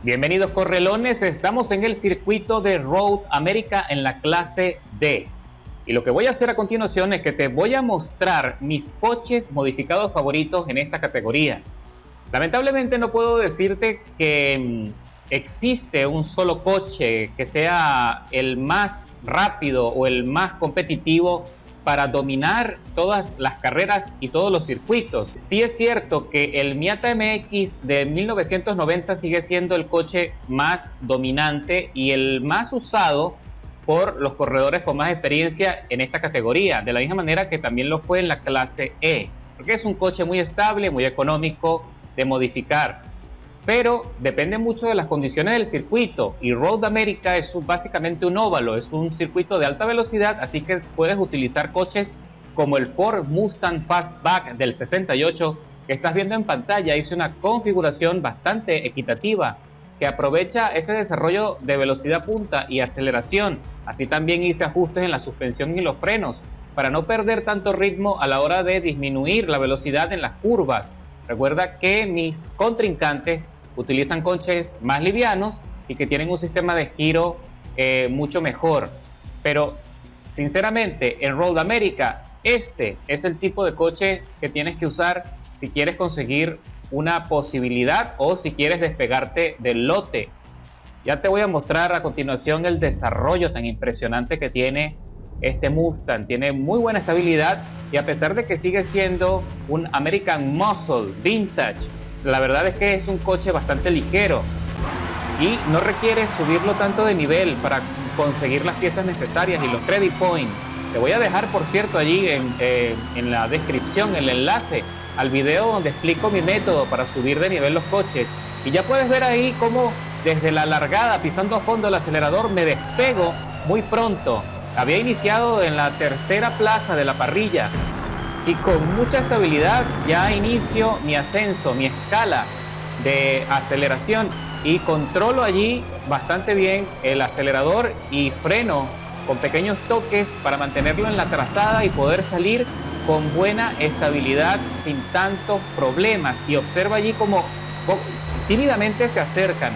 Bienvenidos correlones, estamos en el circuito de Road America en la clase D. Y lo que voy a hacer a continuación es que te voy a mostrar mis coches modificados favoritos en esta categoría. Lamentablemente no puedo decirte que existe un solo coche que sea el más rápido o el más competitivo para dominar todas las carreras y todos los circuitos. Sí es cierto que el Miata MX de 1990 sigue siendo el coche más dominante y el más usado por los corredores con más experiencia en esta categoría, de la misma manera que también lo fue en la clase E, porque es un coche muy estable, muy económico de modificar, pero depende mucho de las condiciones del circuito, y Road America es básicamente un óvalo, es un circuito de alta velocidad, así que puedes utilizar coches como el Ford Mustang Fastback del 68 que estás viendo en pantalla. Hice una configuración bastante equitativa que aprovecha ese desarrollo de velocidad punta y aceleración. Así también hice ajustes en la suspensión y los frenos para no perder tanto ritmo a la hora de disminuir la velocidad en las curvas. Recuerda que mis contrincantes utilizan coches más livianos y que tienen un sistema de giro mucho mejor. Pero sinceramente en Road America este es el tipo de coche que tienes que usar si quieres conseguir una posibilidad o si quieres despegarte del lote. Ya te voy a mostrar a continuación el desarrollo tan impresionante que tiene este Mustang. Tiene muy buena estabilidad y a pesar de que sigue siendo un American Muscle Vintage, la verdad es que es un coche bastante ligero y no requiere subirlo tanto de nivel para conseguir las piezas necesarias y los credit points. Te voy a dejar, por cierto, allí en la descripción el enlace al video donde explico mi método para subir de nivel los coches, y ya puedes ver ahí cómo desde la largada, pisando a fondo el acelerador, me despego muy pronto. Había iniciado en la tercera plaza de la parrilla y con mucha estabilidad ya inicio mi ascenso, mi escala de aceleración, y controlo allí bastante bien el acelerador y freno con pequeños toques para mantenerlo en la trazada y poder salir con buena estabilidad sin tantos problemas. Y observa allí como tímidamente se acercan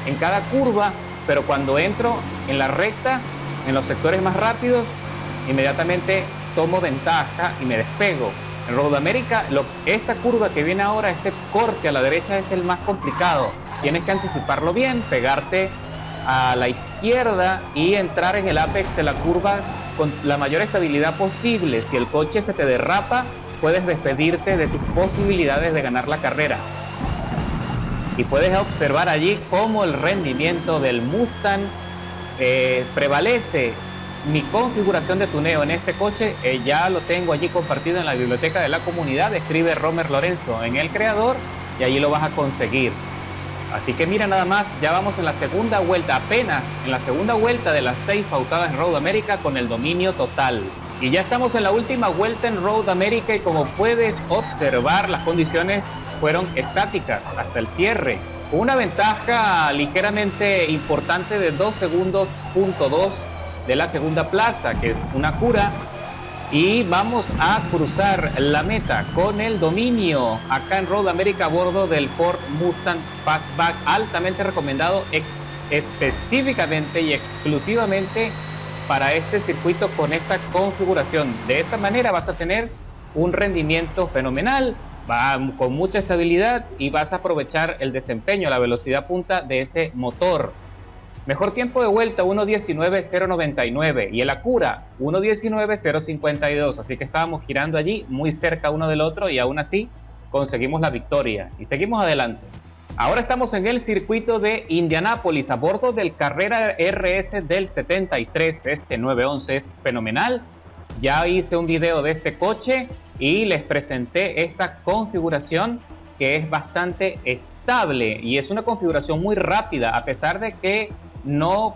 en cada curva, pero cuando entro en la recta, en los sectores más rápidos, inmediatamente tomo ventaja y me despego. En Road America, esta curva que viene ahora, este corte a la derecha, es el más complicado. Tienes que anticiparlo bien, pegarte a la izquierda y entrar en el apex de la curva con la mayor estabilidad posible. Si el coche se te derrapa, puedes despedirte de tus posibilidades de ganar la carrera. Y puedes observar allí cómo el rendimiento del Mustang prevalece. Mi configuración de tuneo en este coche ya lo tengo allí compartido en la biblioteca de la comunidad. Escribe Romer Lorenzo en el creador y allí lo vas a conseguir. Así que mira nada más, ya vamos en la segunda vuelta, apenas en la segunda vuelta de las 6 pautadas en Road America con el dominio total. Y ya estamos en la última vuelta en Road America y como puedes observar, las condiciones fueron estáticas hasta el cierre. Con una ventaja ligeramente importante de 2 segundos, punto 2 de la segunda plaza, que es una cura. Y vamos a cruzar la meta con el dominio acá en Road America a bordo del Ford Mustang Fastback, altamente recomendado específicamente y exclusivamente para este circuito con esta configuración. De esta manera vas a tener un rendimiento fenomenal, va con mucha estabilidad y vas a aprovechar el desempeño, la velocidad punta de ese motor. Mejor tiempo de vuelta 1:19.099 y el Acura 1:19.052, así que estábamos girando allí muy cerca uno del otro y aún así conseguimos la victoria y seguimos adelante. Ahora estamos en el circuito de Indianápolis a bordo del Carrera RS del 73. Este 911 es fenomenal. Ya hice un video de este coche y les presenté esta configuración que es bastante estable y es una configuración muy rápida, a pesar de que no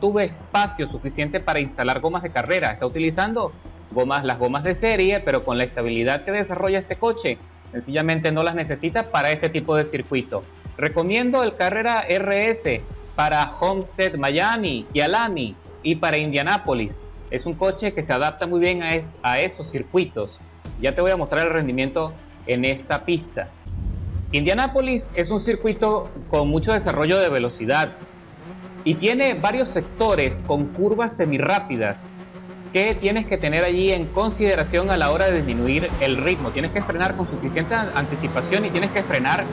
tuve espacio suficiente para instalar gomas de carrera. Está utilizando las gomas de serie, pero con la estabilidad que desarrolla este coche, sencillamente no las necesita para este tipo de circuito. Recomiendo el Carrera RS para Homestead, Miami y Alani, y para Indianápolis. Es un coche que se adapta muy bien a esos circuitos. Ya te voy a mostrar el rendimiento en esta pista. Indianápolis es un circuito con mucho desarrollo de velocidad y tiene varios sectores con curvas semirrápidas que tienes que tener allí en consideración a la hora de disminuir el ritmo. Tienes que frenar con suficiente anticipación y tienes que frenar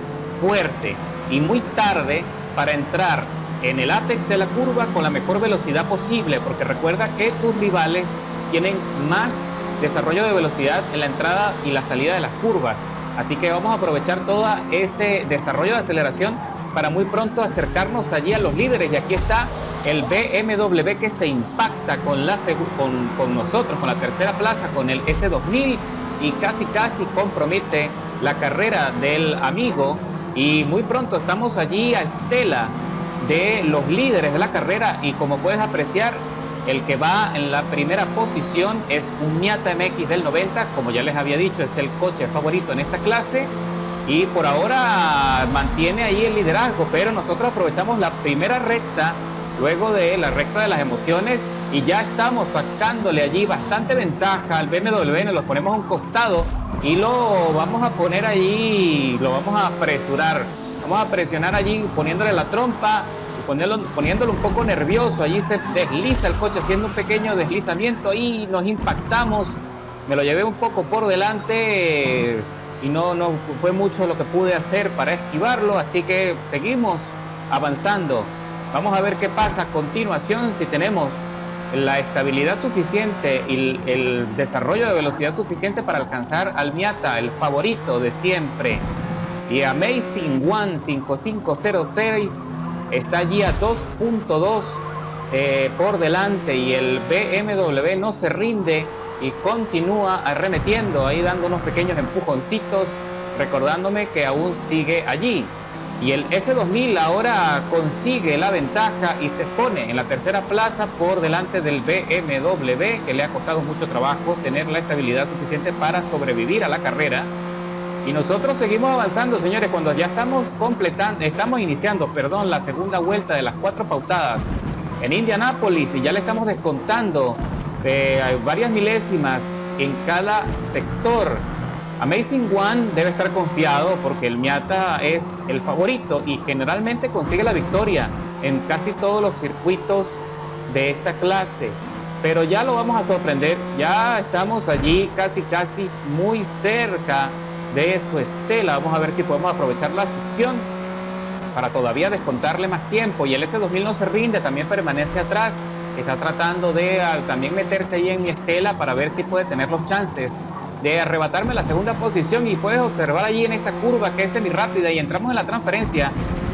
fuerte y muy tarde para entrar en el ápex de la curva con la mejor velocidad posible, porque recuerda que tus rivales tienen más desarrollo de velocidad en la entrada y la salida de las curvas. Así que vamos a aprovechar todo ese desarrollo de aceleración para muy pronto acercarnos allí a los líderes. Y aquí está el BMW que se impacta con nosotros, con la tercera plaza, con el S2000, y casi compromete la carrera del amigo. Y muy pronto estamos allí a estela de los líderes de la carrera, y como puedes apreciar, el que va en la primera posición es un Miata MX del 90, como ya les había dicho, es el coche favorito en esta clase y por ahora mantiene ahí el liderazgo, pero nosotros aprovechamos la primera recta, luego de la recta de las emociones, y ya estamos sacándole allí bastante ventaja al BMW. Nos lo ponemos a un costado y lo vamos a poner allí, lo vamos a apresurar, vamos a presionar allí poniéndole la trompa, poniéndolo un poco nervioso. Allí se desliza el coche haciendo un pequeño deslizamiento y nos impactamos. Me lo llevé un poco por delante y no fue mucho lo que pude hacer para esquivarlo, así que seguimos avanzando. Vamos a ver qué pasa a continuación, si tenemos la estabilidad suficiente y el desarrollo de velocidad suficiente para alcanzar al Miata, el favorito de siempre. Y Amazing One 5506 está allí a 2.2 por delante, y el BMW no se rinde y continúa arremetiendo, ahí dando unos pequeños empujoncitos, recordándome que aún sigue allí. Y el S2000 ahora consigue la ventaja y se pone en la tercera plaza por delante del BMW, que le ha costado mucho trabajo tener la estabilidad suficiente para sobrevivir a la carrera. Y nosotros seguimos avanzando, señores, cuando ya estamos iniciando la segunda vuelta de las 4 pautadas en Indianápolis, y ya le estamos descontando varias milésimas en cada sector. Amazing One debe estar confiado porque el Miata es el favorito y generalmente consigue la victoria en casi todos los circuitos de esta clase. Pero ya lo vamos a sorprender, ya estamos allí casi muy cerca de su estela. Vamos a ver si podemos aprovechar la succión para todavía descontarle más tiempo. Y el S2000 no se rinde, también permanece atrás, está tratando de también meterse ahí en mi estela para ver si puede tener los chances de arrebatarme la segunda posición. Y puedes observar allí en esta curva que es semi rápida y entramos en la transferencia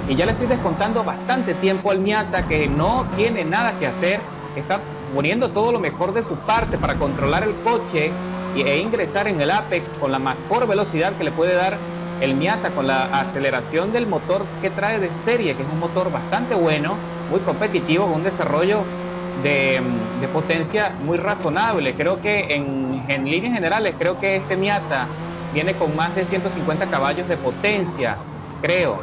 y ya le estoy descontando bastante tiempo al Miata, que no tiene nada que hacer, está poniendo todo lo mejor de su parte para controlar el coche e ingresar en el apex con la mejor velocidad que le puede dar el Miata, con la aceleración del motor que trae de serie, que es un motor bastante bueno, muy competitivo, con un desarrollo de potencia muy razonable. Creo que en líneas generales, creo que este Miata viene con más de 150 caballos de potencia, creo.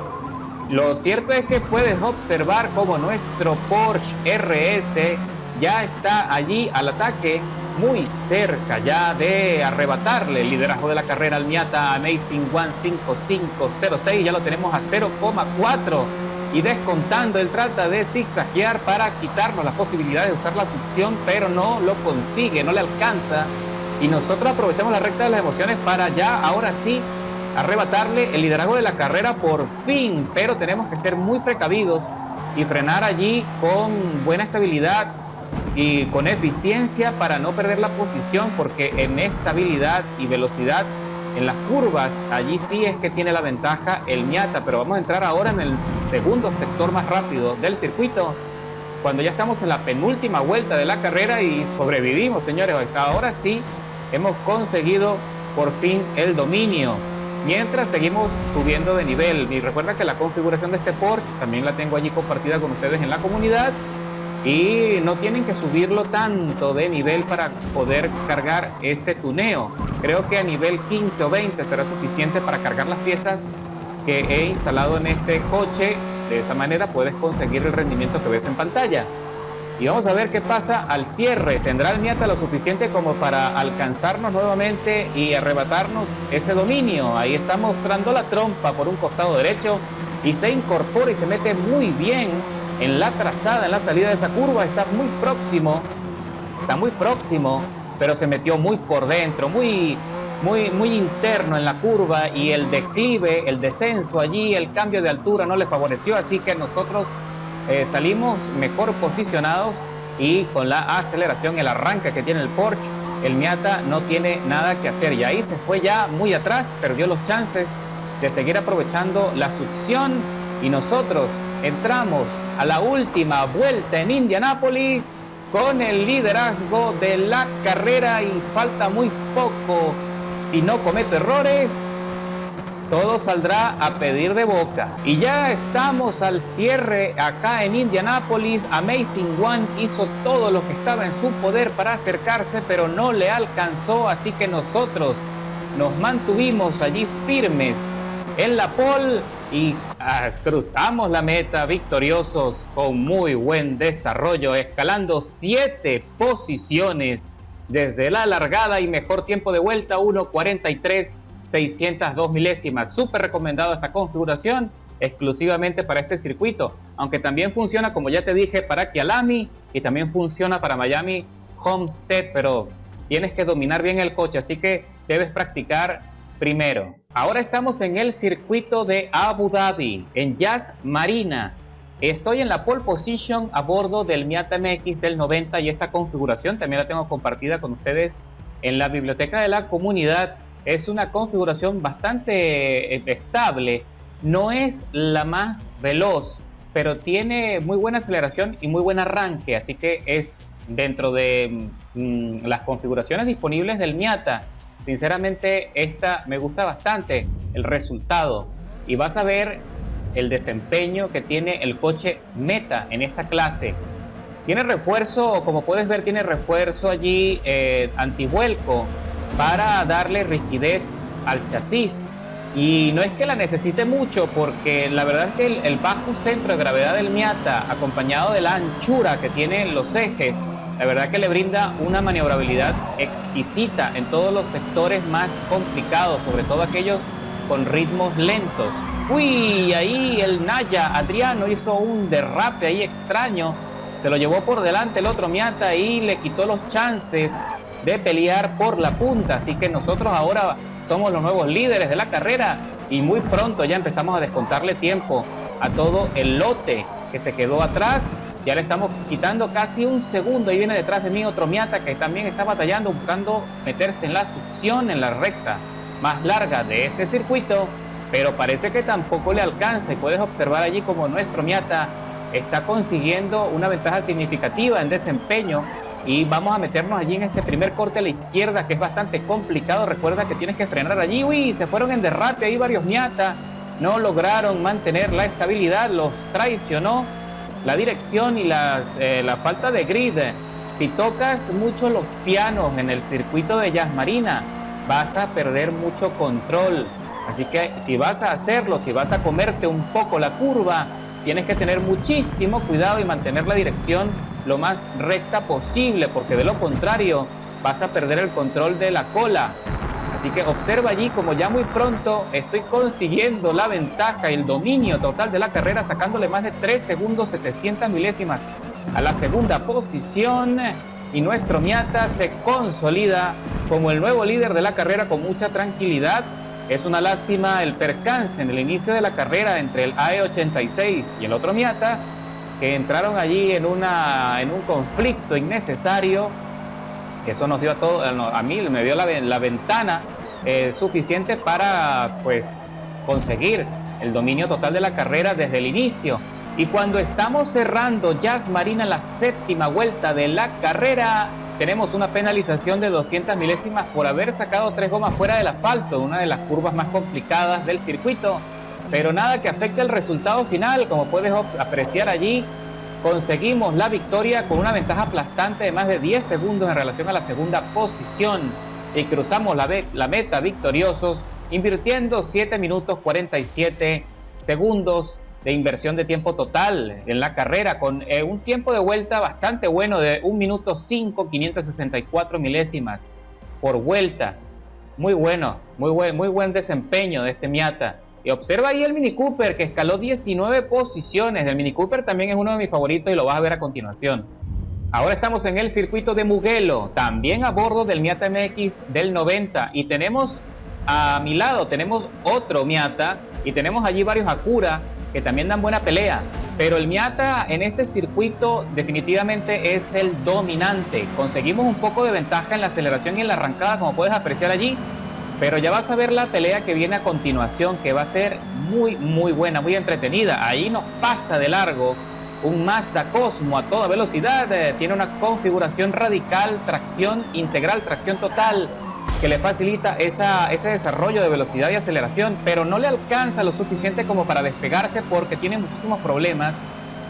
Lo cierto es que puedes observar como nuestro Porsche RS ya está allí al ataque, muy cerca ya de arrebatarle el liderazgo de la carrera al Miata Amazing One 5506. Ya lo tenemos a 0,4 y descontando. Él trata de zigzaguear para quitarnos la posibilidad de usar la succión, pero no lo consigue, no le alcanza. Y nosotros aprovechamos la recta de las emociones para ya, ahora sí, arrebatarle el liderazgo de la carrera por fin. Pero tenemos que ser muy precavidos y frenar allí con buena estabilidad y con eficiencia para no perder la posición, porque en estabilidad y velocidad en las curvas, allí sí es que tiene la ventaja el Miata. Pero vamos a entrar ahora en el segundo sector más rápido del circuito, cuando ya estamos en la penúltima vuelta de la carrera y sobrevivimos, señores. Hasta ahora sí hemos conseguido por fin el dominio, mientras seguimos subiendo de nivel. Y recuerda que la configuración de este Porsche también la tengo allí compartida con ustedes en la comunidad, y no tienen que subirlo tanto de nivel para poder cargar ese tuneo. Creo que a nivel 15 o 20 será suficiente para cargar las piezas que he instalado en este coche. De esta manera puedes conseguir el rendimiento que ves en pantalla. Y vamos a ver qué pasa al cierre. ¿Tendrá el Miata lo suficiente como para alcanzarnos nuevamente y arrebatarnos ese dominio? Ahí está mostrando la trompa por un costado derecho y se incorpora y se mete muy bien en la trazada, en la salida de esa curva. Está muy próximo, pero se metió muy por dentro, muy interno en la curva, y el declive, el descenso allí, el cambio de altura no le favoreció, así que nosotros salimos mejor posicionados, y con la aceleración, el arranque que tiene el Porsche, el Miata no tiene nada que hacer, y ahí se fue ya muy atrás, perdió los chances de seguir aprovechando la succión, y nosotros entramos a la última vuelta en Indianápolis con el liderazgo de la carrera, y falta muy poco. Si no cometo errores, todo saldrá a pedir de boca. Y ya estamos al cierre acá en Indianápolis. Amazing One hizo todo lo que estaba en su poder para acercarse, pero no le alcanzó, así que nosotros nos mantuvimos allí firmes en la pole y cruzamos la meta victoriosos con muy buen desarrollo, escalando 7 posiciones desde la largada y mejor tiempo de vuelta, 1:43.602 milésimas. Súper recomendado esta configuración exclusivamente para este circuito, aunque también funciona, como ya te dije, para Kyalami y también funciona para Miami Homestead, pero tienes que dominar bien el coche, así que debes practicar primero. Ahora estamos en el circuito de Abu Dhabi, en Yas Marina. Estoy en la pole position a bordo del Miata MX del 90, y esta configuración también la tengo compartida con ustedes en la biblioteca de la comunidad. Es una configuración bastante estable, no es la más veloz, pero tiene muy buena aceleración y muy buen arranque, así que es dentro de las configuraciones disponibles del Miata. Sinceramente, esta me gusta bastante el resultado, y vas a ver el desempeño que tiene el coche Meta en esta clase. Tiene refuerzo, como puedes ver, tiene refuerzo allí antivuelco para darle rigidez al chasis, y no es que la necesite mucho, porque la verdad es que el bajo centro de gravedad del Miata, acompañado de la anchura que tienen los ejes, la verdad que le brinda una maniobrabilidad exquisita en todos los sectores más complicados, sobre todo aquellos con ritmos lentos. Uy, ahí el Naya Adriano hizo un derrape ahí extraño, se lo llevó por delante el otro Miata y le quitó los chances de pelear por la punta, así que nosotros ahora somos los nuevos líderes de la carrera, y muy pronto ya empezamos a descontarle tiempo a todo el lote que se quedó atrás. Ya le estamos quitando casi un segundo. Ahí viene detrás de mí otro Miata que también está batallando, buscando meterse en la succión, en la recta más larga de este circuito, pero parece que tampoco le alcanza, y puedes observar allí como nuestro Miata está consiguiendo una ventaja significativa en desempeño. Y vamos a meternos allí en este primer corte a la izquierda, que es bastante complicado. Recuerda que tienes que frenar allí. Uy, se fueron en derrape ahí varios Miata, no lograron mantener la estabilidad, los traicionó la dirección y la falta de grid. Si tocas mucho los pianos en el circuito de Yas Marina, vas a perder mucho control, así que si vas a hacerlo, si vas a comerte un poco la curva, tienes que tener muchísimo cuidado y mantener la dirección lo más recta posible, porque de lo contrario vas a perder el control de la cola. Así que observa allí como ya muy pronto estoy consiguiendo la ventaja y el dominio total de la carrera, sacándole más de 3 segundos 700 milésimas a la segunda posición, y nuestro Miata se consolida como el nuevo líder de la carrera con mucha tranquilidad. Es una lástima el percance en el inicio de la carrera entre el AE86 y el otro Miata, que entraron allí en un conflicto innecesario. Eso nos dio a mí me dio la ventana suficiente para pues conseguir el dominio total de la carrera desde el inicio. Y cuando estamos cerrando Yas Marina, la séptima vuelta de la carrera, tenemos una penalización de 200 milésimas por haber sacado 3 gomas fuera del asfalto, una de las curvas más complicadas del circuito, pero nada que afecte el resultado final. Como puedes apreciar allí, conseguimos la victoria con una ventaja aplastante de más de 10 segundos en relación a la segunda posición, y cruzamos la meta victoriosos, invirtiendo 7 minutos 47 segundos de inversión de tiempo total en la carrera, con un tiempo de vuelta bastante bueno de 1 minuto 5, 564 milésimas por vuelta. Muy bueno, muy buen desempeño de este Miata. Y observa ahí el Mini Cooper, que escaló 19 posiciones. El Mini Cooper también es uno de mis favoritos y lo vas a ver a continuación. Ahora estamos en el circuito de Mugello, también a bordo del Miata MX del 90. Y tenemos a mi lado, tenemos otro Miata y tenemos allí varios Acura que también dan buena pelea. Pero el Miata en este circuito definitivamente es el dominante. Conseguimos un poco de ventaja en la aceleración y en la arrancada, como puedes apreciar allí. Pero ya vas a ver la pelea que viene a continuación, que va a ser muy buena, muy entretenida. Ahí nos pasa de largo un Mazda Cosmo a toda velocidad. Tiene una configuración radical, tracción integral, tracción total, que le facilita ese desarrollo de velocidad y aceleración, pero no le alcanza lo suficiente como para despegarse, porque tiene muchísimos problemas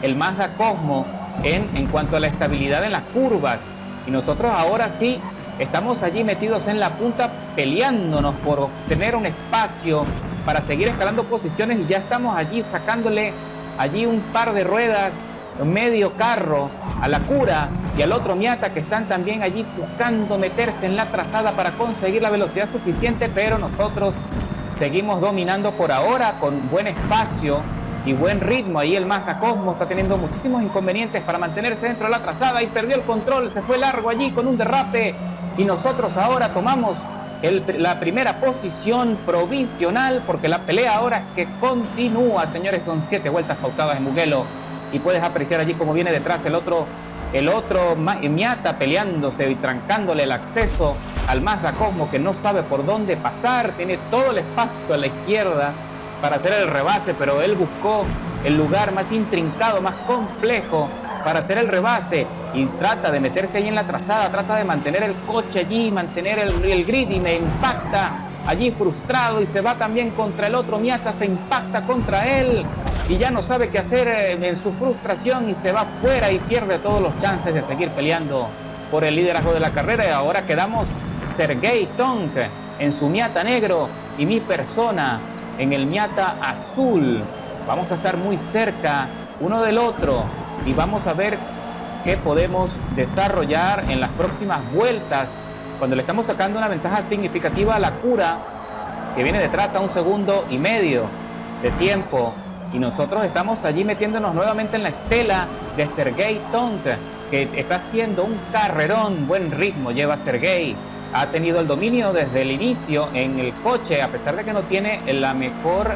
el Mazda Cosmo en cuanto a la estabilidad en las curvas. Y nosotros ahora sí estamos allí metidos en la punta, peleándonos por obtener un espacio para seguir escalando posiciones, y ya estamos allí sacándole allí un par de ruedas, medio carro a la Acura y al otro Miata, que están también allí buscando meterse en la trazada para conseguir la velocidad suficiente, pero nosotros seguimos dominando por ahora con buen espacio y buen ritmo. Ahí el Mazda Cosmo está teniendo muchísimos inconvenientes para mantenerse dentro de la trazada y perdió el control, se fue largo allí con un derrape, y nosotros ahora tomamos la primera posición provisional, porque la pelea ahora es que continúa, señores. Son 7 vueltas pautadas en Mugello y puedes apreciar allí cómo viene detrás el otro Miata peleándose y trancándole el acceso al Mazda Cosmo, que no sabe por dónde pasar. Tiene todo el espacio a la izquierda para hacer el rebase, pero él buscó el lugar más intrincado, más complejo para hacer el rebase, y trata de meterse ahí en la trazada, trata de mantener el coche allí, mantener el grid, y me impacta allí frustrado, y se va también contra el otro Miata, se impacta contra él y ya no sabe qué hacer en su frustración, y se va fuera y pierde todos los chances de seguir peleando por el liderazgo de la carrera. Y ahora quedamos Sergei Tonk en su Miata negro y mi persona en el Miata azul. Vamos a estar muy cerca uno del otro y vamos a ver qué podemos desarrollar en las próximas vueltas, cuando le estamos sacando una ventaja significativa a la Acura, que viene detrás a 1,5 segundos de tiempo, y nosotros estamos allí metiéndonos nuevamente en la estela de Sergei Tonk, que está haciendo un carrerón. Buen ritmo lleva Sergei, ha tenido el dominio desde el inicio en el coche, a pesar de que no tiene la mejor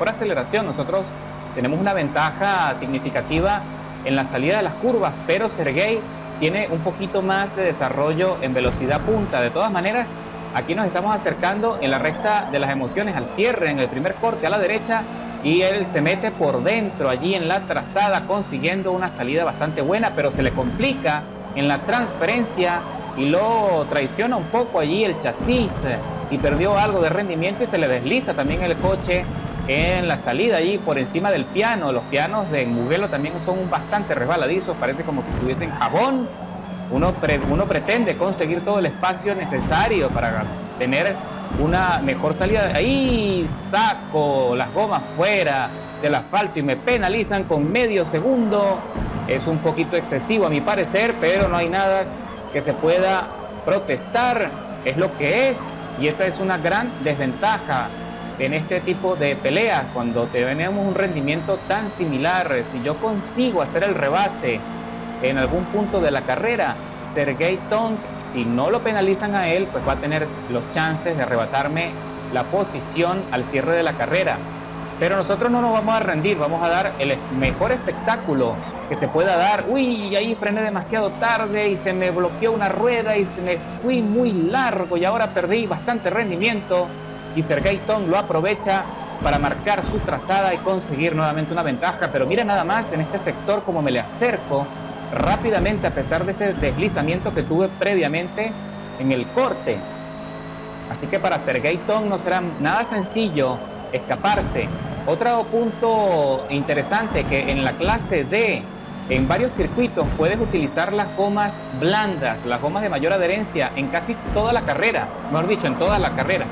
aceleración. Nosotros tenemos una ventaja significativa en la salida de las curvas, pero Sergei tiene un poquito más de desarrollo en velocidad punta. De todas maneras, aquí nos estamos acercando en la recta de las emociones al cierre, en el primer corte a la derecha, y él se mete por dentro allí en la trazada, consiguiendo una salida bastante buena, pero se le complica en la transferencia y lo traiciona un poco allí el chasis, y perdió algo de rendimiento, y se le desliza también el coche en la salida allí por encima del piano. Los pianos de Mugello también son bastante resbaladizos, parece como si tuviesen jabón. Uno pretende conseguir todo el espacio necesario para tener una mejor salida. Ahí saco las gomas fuera del asfalto y me penalizan con medio segundo. Es un poquito excesivo a mi parecer, pero no hay nada que se pueda protestar. Es lo que es, y esa es una gran desventaja en este tipo de peleas, cuando tenemos un rendimiento tan similar. Si yo consigo hacer el rebase en algún punto de la carrera, Sergei Tonk, si no lo penalizan a él, pues va a tener los chances de arrebatarme la posición al cierre de la carrera. Pero nosotros no nos vamos a rendir, vamos a dar el mejor espectáculo que se pueda dar. Uy, ahí frené demasiado tarde y se me bloqueó una rueda y se me fui muy largo, y ahora perdí bastante rendimiento. Y Sergei Tonk lo aprovecha para marcar su trazada y conseguir nuevamente una ventaja. Pero mira nada más en este sector cómo me le acerco rápidamente, a pesar de ese deslizamiento que tuve previamente en el corte. Así que para Sergei Tonk no será nada sencillo escaparse. Otro punto interesante, que en la clase D, en varios circuitos puedes utilizar las gomas blandas, las gomas de mayor adherencia en casi toda la carrera, mejor dicho, en toda la carrera.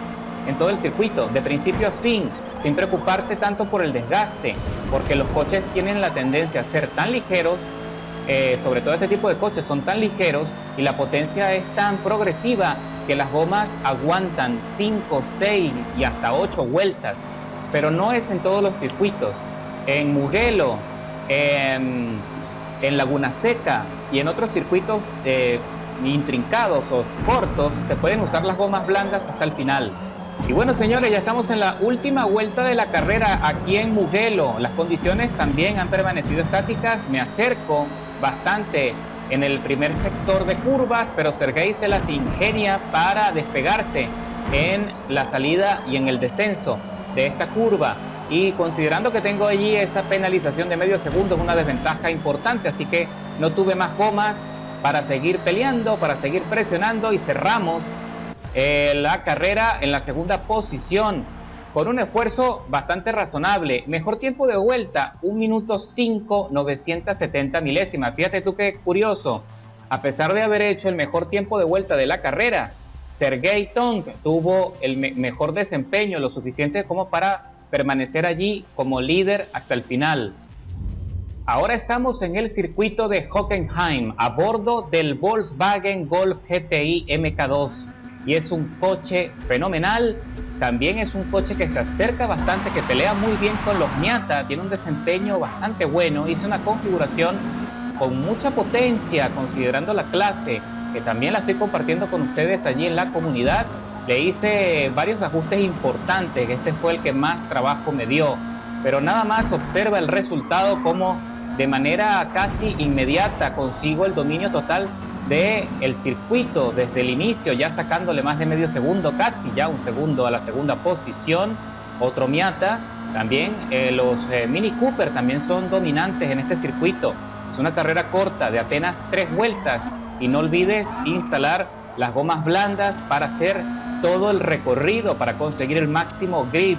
en todo el circuito, de principio a fin, sin preocuparte tanto por el desgaste, porque los coches tienen la tendencia a ser tan ligeros, sobre todo este tipo de coches son tan ligeros y la potencia es tan progresiva que las gomas aguantan 5, 6 y hasta 8 vueltas, pero no es en todos los circuitos. En Mugello, en Laguna Seca y en otros circuitos intrincados o cortos se pueden usar las gomas blandas hasta el final. Y bueno, señores, ya estamos en la última vuelta de la carrera aquí en Mugello. Las condiciones también han permanecido estáticas. Me acerco bastante en el primer sector de curvas, pero Sergei se las ingenia para despegarse en la salida y en el descenso de esta curva. Y considerando que tengo allí esa penalización de medio segundo, es una desventaja importante, así que no tuve más gomas para seguir peleando, para seguir presionando, y cerramos la carrera en la segunda posición con un esfuerzo bastante razonable. Mejor tiempo de vuelta, 1 minuto 5, 970 milésimas. Fíjate tú qué curioso, a pesar de haber hecho el mejor tiempo de vuelta de la carrera, Sergei Tong tuvo el mejor desempeño, lo suficiente como para permanecer allí como líder hasta el final. Ahora estamos en el circuito de Hockenheim a bordo del Volkswagen Golf GTI MK2 y es un coche fenomenal. También es un coche que se acerca bastante, que pelea muy bien con los Miata, tiene un desempeño bastante bueno. Hice una configuración con mucha potencia considerando la clase, que también la estoy compartiendo con ustedes allí en la comunidad. Le hice varios ajustes importantes, este fue el que más trabajo me dio, pero nada más observa el resultado, como de manera casi inmediata consigo el dominio total del circuito desde el inicio, ya sacándole más de medio segundo, casi ya 1 segundo a la segunda posición. Otro Miata, también los Mini Cooper también son dominantes en este circuito. Es una carrera corta de apenas 3 vueltas y no olvides instalar las gomas blandas para hacer todo el recorrido, para conseguir el máximo grid.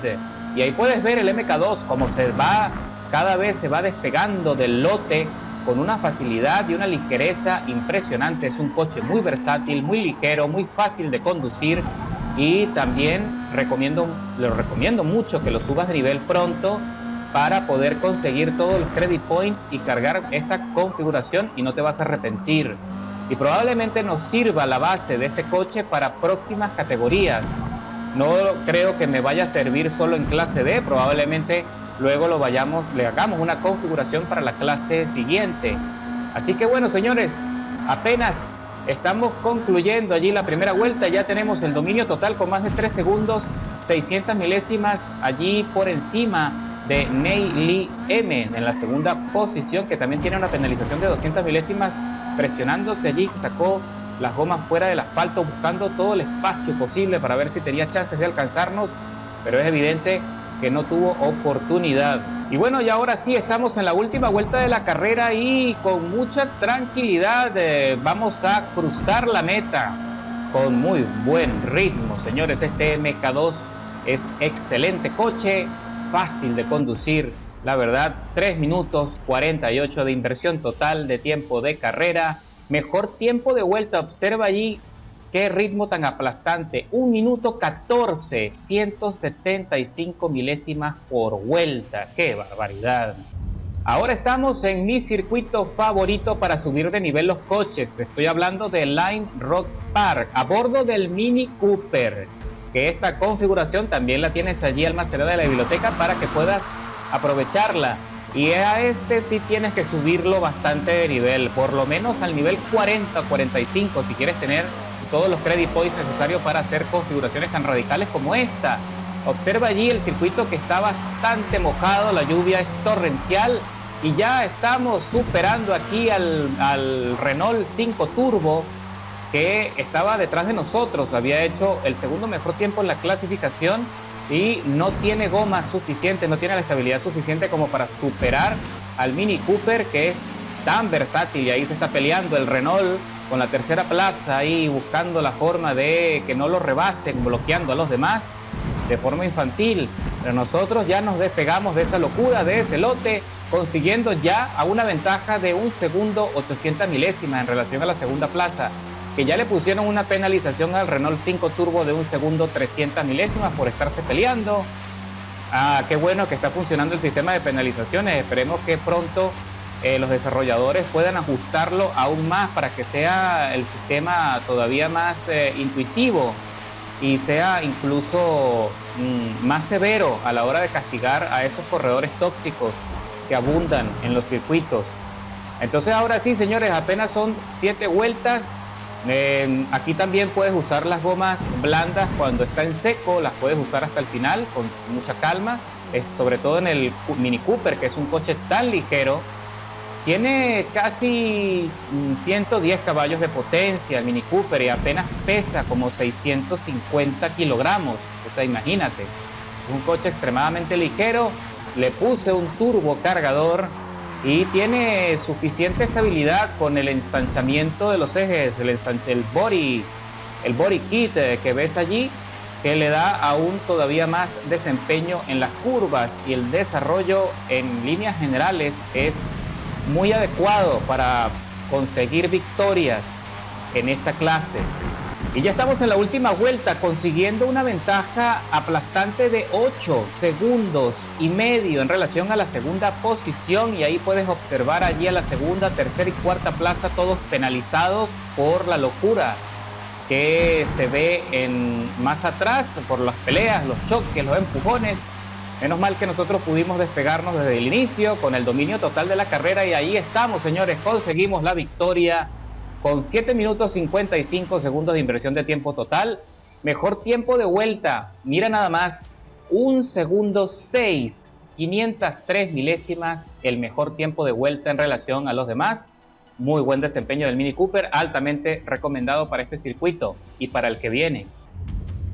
Y ahí puedes ver el MK2 como cada vez se va despegando del lote con una facilidad y una ligereza impresionante. Es un coche muy versátil, muy ligero, muy fácil de conducir, y también lo recomiendo mucho que lo subas de nivel pronto para poder conseguir todos los credit points y cargar esta configuración, y no te vas a arrepentir. Y probablemente nos sirva la base de este coche para próximas categorías. No creo que me vaya a servir solo en clase D, probablemente luego le hagamos una configuración para la clase siguiente. Así que bueno, señores, apenas estamos concluyendo allí la primera vuelta, ya tenemos el dominio total con más de 3 segundos, 600 milésimas allí por encima de Nei Li M en la segunda posición, que también tiene una penalización de 200 milésimas, presionándose allí, sacó las gomas fuera del asfalto, buscando todo el espacio posible para ver si tenía chances de alcanzarnos, pero es evidente que no tuvo oportunidad. Y bueno, y ahora sí estamos en la última vuelta de la carrera y con mucha tranquilidad vamos a cruzar la meta con muy buen ritmo, señores. Este MK2 es excelente coche, fácil de conducir, la verdad. 3 minutos 48 de inversión total de tiempo de carrera. Mejor tiempo de vuelta, observa allí qué ritmo tan aplastante, 1 minuto 14, 175 milésimas por vuelta, qué barbaridad. Ahora estamos en mi circuito favorito para subir de nivel los coches. Estoy hablando de Lime Rock Park, a bordo del Mini Cooper, que esta configuración también la tienes allí almacenada en la biblioteca para que puedas aprovecharla. Y a este sí tienes que subirlo bastante de nivel, por lo menos al nivel 40 o 45, si quieres tener todos los credit points necesarios para hacer configuraciones tan radicales como esta. Observa allí el circuito que está bastante mojado, la lluvia es torrencial y ya estamos superando aquí al Renault 5 Turbo, que estaba detrás de nosotros. Había hecho el segundo mejor tiempo en la clasificación y no tiene goma suficiente, no tiene la estabilidad suficiente como para superar al Mini Cooper, que es tan versátil. Y ahí se está peleando el Renault con la tercera plaza, ahí buscando la forma de que no lo rebasen, bloqueando a los demás de forma infantil. Pero nosotros ya nos despegamos de esa locura, de ese lote, consiguiendo ya a una ventaja de 1 segundo 800 milésimas en relación a la segunda plaza. que ya le pusieron una penalización al Renault 5 Turbo de 1 segundo 300 milésimas por estarse peleando. Qué bueno que está funcionando el sistema de penalizaciones. Esperemos que pronto los desarrolladores puedan ajustarlo aún más para que sea el sistema todavía más intuitivo y sea incluso más severo a la hora de castigar a esos corredores tóxicos que abundan en los circuitos. Entonces ahora sí, señores, apenas son 7 vueltas. Aquí también puedes usar las gomas blandas cuando está en seco, las puedes usar hasta el final con mucha calma, sobre todo en el Mini Cooper, que es un coche tan ligero. Tiene casi 110 caballos de potencia el Mini Cooper y apenas pesa como 650 kilogramos. O sea, imagínate, es un coche extremadamente ligero. Le puse un turbo cargador y tiene suficiente estabilidad con el ensanchamiento de los ejes, el body kit que ves allí, que le da aún todavía más desempeño en las curvas, y el desarrollo en líneas generales es muy adecuado para conseguir victorias en esta clase. Y ya estamos en la última vuelta, consiguiendo una ventaja aplastante de 8 segundos y medio en relación a la segunda posición. Y ahí puedes observar allí a la segunda, tercera y cuarta plaza, todos penalizados por la locura que se ve más atrás, por las peleas, los choques, los empujones. Menos mal que nosotros pudimos despegarnos desde el inicio con el dominio total de la carrera, y ahí estamos, señores, conseguimos la victoria con 7 minutos 55 segundos de inversión de tiempo total. Mejor tiempo de vuelta, mira nada más, 1 segundo 6, 503 milésimas, el mejor tiempo de vuelta en relación a los demás. Muy buen desempeño del Mini Cooper, altamente recomendado para este circuito y para el que viene.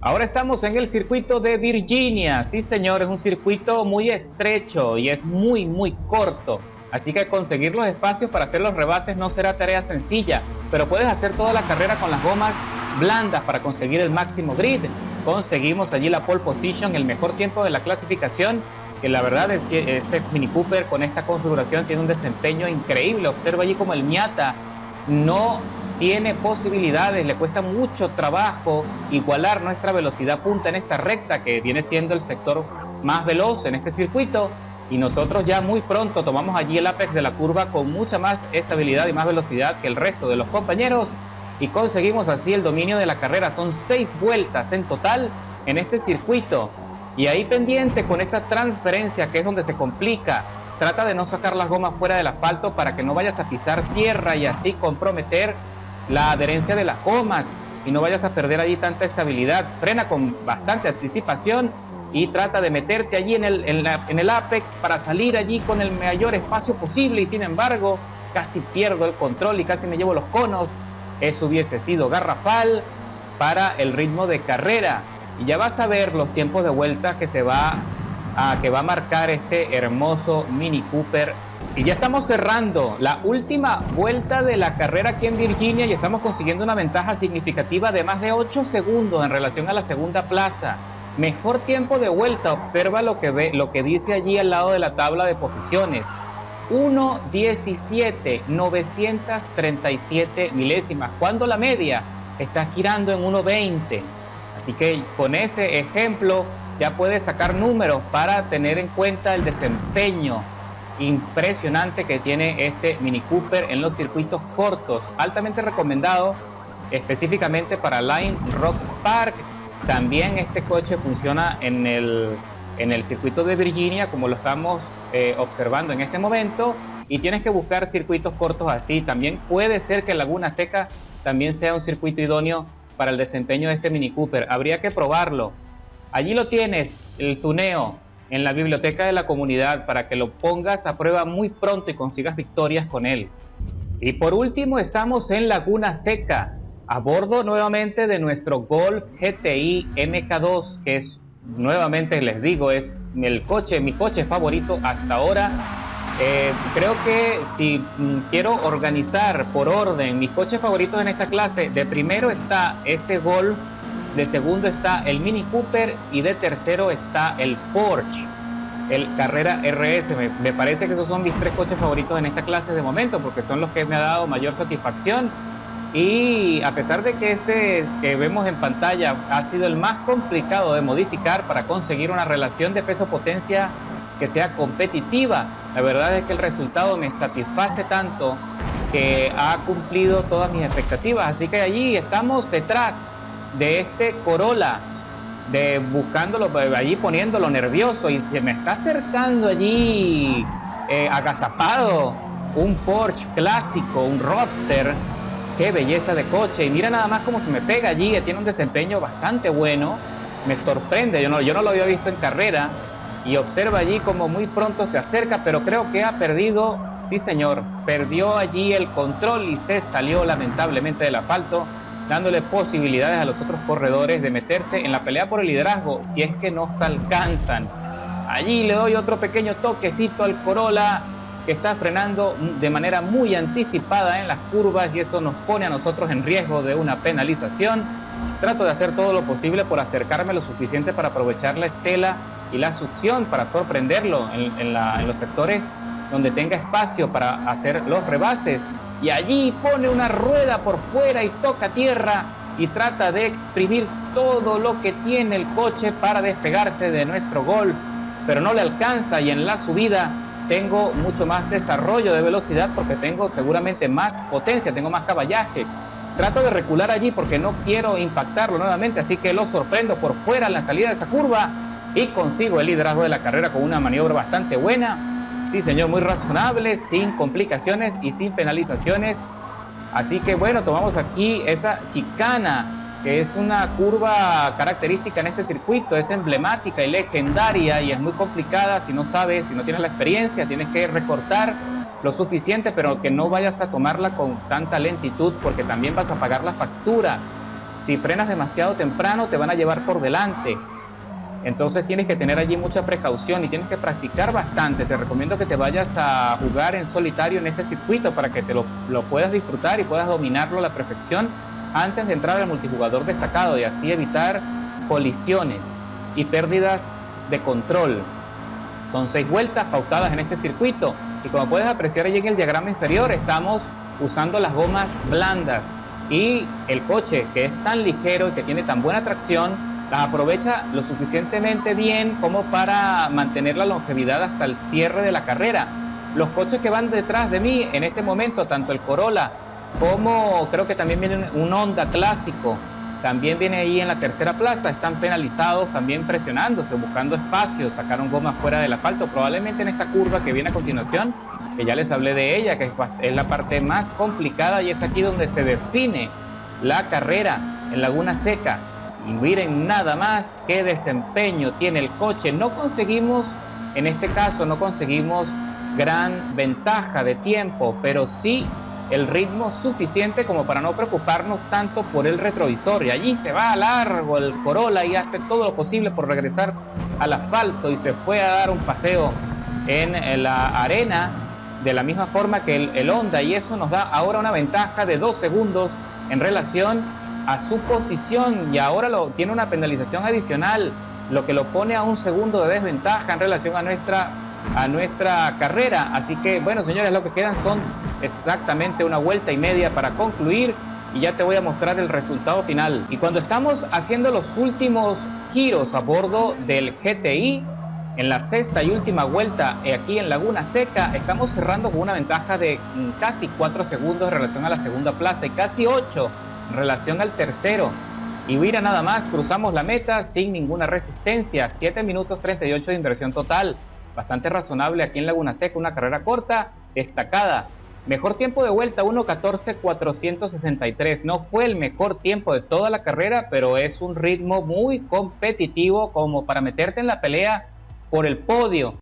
Ahora estamos en el circuito de Virginia. Sí, señor, es un circuito muy estrecho y es muy corto. Así que conseguir los espacios para hacer los rebases no será tarea sencilla, pero puedes hacer toda la carrera con las gomas blandas para conseguir el máximo grid. Conseguimos allí la pole position, el mejor tiempo de la clasificación, que la verdad es que este Mini Cooper con esta configuración tiene un desempeño increíble. Observa allí como el Miata no tiene posibilidades, le cuesta mucho trabajo igualar nuestra velocidad punta en esta recta, que viene siendo el sector más veloz en este circuito. Y nosotros ya muy pronto tomamos allí el apex de la curva con mucha más estabilidad y más velocidad que el resto de los compañeros, y conseguimos así el dominio de la carrera. Son 6 vueltas en total en este circuito, y ahí pendiente con esta transferencia, que es donde se complica. Trata de no sacar las gomas fuera del asfalto para que no vayas a pisar tierra y así comprometer la adherencia de las gomas y no vayas a perder allí tanta estabilidad. Frena con bastante anticipación y trata de meterte allí en el apex para salir allí con el mayor espacio posible, y sin embargo casi pierdo el control y casi me llevo los conos. Eso hubiese sido garrafal para el ritmo de carrera, y ya vas a ver los tiempos de vuelta que va a marcar este hermoso Mini Cooper. Y ya estamos cerrando la última vuelta de la carrera aquí en Virginia y estamos consiguiendo una ventaja significativa de más de 8 segundos en relación a la segunda plaza. Mejor tiempo de vuelta, observa lo que dice allí al lado de la tabla de posiciones. 1:17, 937 milésimas, cuando la media está girando en 1:20. Así que con ese ejemplo ya puedes sacar números para tener en cuenta el desempeño impresionante que tiene este Mini Cooper en los circuitos cortos. Altamente recomendado específicamente para Lime Rock Park. También este coche funciona en el circuito de Virginia, como lo estamos observando en este momento, y tienes que buscar circuitos cortos así. También puede ser que Laguna Seca también sea un circuito idóneo para el desempeño de este Mini Cooper. Habría que probarlo. Allí lo tienes, el tuneo, en la biblioteca de la comunidad, para que lo pongas a prueba muy pronto y consigas victorias con él. Y por último estamos en Laguna Seca, a bordo nuevamente de nuestro Golf GTI MK2, que es, nuevamente les digo, es mi coche favorito hasta ahora. Creo que si quiero organizar por orden mis coches favoritos en esta clase, de primero está este Golf, de segundo está el Mini Cooper y de tercero está el Porsche, el Carrera RS. Me parece que esos son mis 3 coches favoritos en esta clase de momento, porque son los que me ha dado mayor satisfacción. Y a pesar de que este que vemos en pantalla ha sido el más complicado de modificar para conseguir una relación de peso-potencia que sea competitiva, la verdad es que el resultado me satisface tanto que ha cumplido todas mis expectativas. Así que allí estamos detrás de este Corolla, buscándolo allí, poniéndolo nervioso, y se me está acercando allí agazapado un Porsche clásico, un Roadster. Qué belleza de coche, y mira nada más cómo se me pega allí, tiene un desempeño bastante bueno, me sorprende, yo no lo había visto en carrera, y observa allí como muy pronto se acerca, pero creo que ha perdido, sí señor, perdió allí el control y se salió lamentablemente del asfalto, dándole posibilidades a los otros corredores de meterse en la pelea por el liderazgo, si es que no se alcanzan. Allí le doy otro pequeño toquecito al Corolla, que está frenando de manera muy anticipada en las curvas, y eso nos pone a nosotros en riesgo de una penalización. Trato de hacer todo lo posible por acercarme lo suficiente para aprovechar la estela y la succión para sorprenderlo en los sectores donde tenga espacio para hacer los rebases, y allí pone una rueda por fuera y toca tierra y trata de exprimir todo lo que tiene el coche para despegarse de nuestro Golf, pero no le alcanza, y en la subida tengo mucho más desarrollo de velocidad porque tengo seguramente más potencia, tengo más caballaje. Trato de recular allí porque no quiero impactarlo nuevamente, así que lo sorprendo por fuera en la salida de esa curva y consigo el liderazgo de la carrera con una maniobra bastante buena. Sí, señor, muy razonable, sin complicaciones y sin penalizaciones. Así que bueno, tomamos aquí esa chicana, que es una curva característica en este circuito, es emblemática y legendaria, y es muy complicada si no sabes, si no tienes la experiencia, tienes que recortar lo suficiente, pero que no vayas a tomarla con tanta lentitud porque también vas a pagar la factura. Si frenas demasiado temprano te van a llevar por delante, entonces tienes que tener allí mucha precaución y tienes que practicar bastante. Te recomiendo que te vayas a jugar en solitario en este circuito para que te lo puedas disfrutar y puedas dominarlo a la perfección antes de entrar al multijugador destacado, y así evitar colisiones y pérdidas de control. Son 6 vueltas pautadas en este circuito, y como puedes apreciar allí en el diagrama inferior, estamos usando las gomas blandas, y el coche, que es tan ligero y que tiene tan buena tracción, las aprovecha lo suficientemente bien como para mantener la longevidad hasta el cierre de la carrera. Los coches que van detrás de mí en este momento, tanto el Corolla como creo que también viene un Honda clásico, también viene ahí en la tercera plaza, están penalizados también presionándose, buscando espacio, sacaron gomas fuera del asfalto, probablemente en esta curva que viene a continuación, que ya les hablé de ella, que es la parte más complicada, y es aquí donde se define la carrera en Laguna Seca. Y miren nada más qué desempeño tiene el coche. No conseguimos, en este caso, no conseguimos gran ventaja de tiempo, pero sí el ritmo suficiente como para no preocuparnos tanto por el retrovisor. Y allí se va a largo el Corolla y hace todo lo posible por regresar al asfalto, y se fue a dar un paseo en la arena de la misma forma que el Honda, y eso nos da ahora una ventaja de 2 segundos en relación a su posición, y ahora tiene una penalización adicional, lo que lo pone a 1 segundo de desventaja en relación a nuestra carrera. Así que bueno, señores, lo que quedan son exactamente 1 vuelta y media para concluir, y ya te voy a mostrar el resultado final. Y cuando estamos haciendo los últimos giros a bordo del GTI en la 6ª y última vuelta aquí en Laguna Seca, estamos cerrando con una ventaja de casi 4 segundos en relación a la segunda plaza y casi 8 en relación al tercero. Y mira nada más, cruzamos la meta sin ninguna resistencia, 7 minutos 38 de inversión total. Bastante razonable aquí en Laguna Seca, una carrera corta, destacada. Mejor tiempo de vuelta, 1:14.463. No fue el mejor tiempo de toda la carrera, pero es un ritmo muy competitivo como para meterte en la pelea por el podio.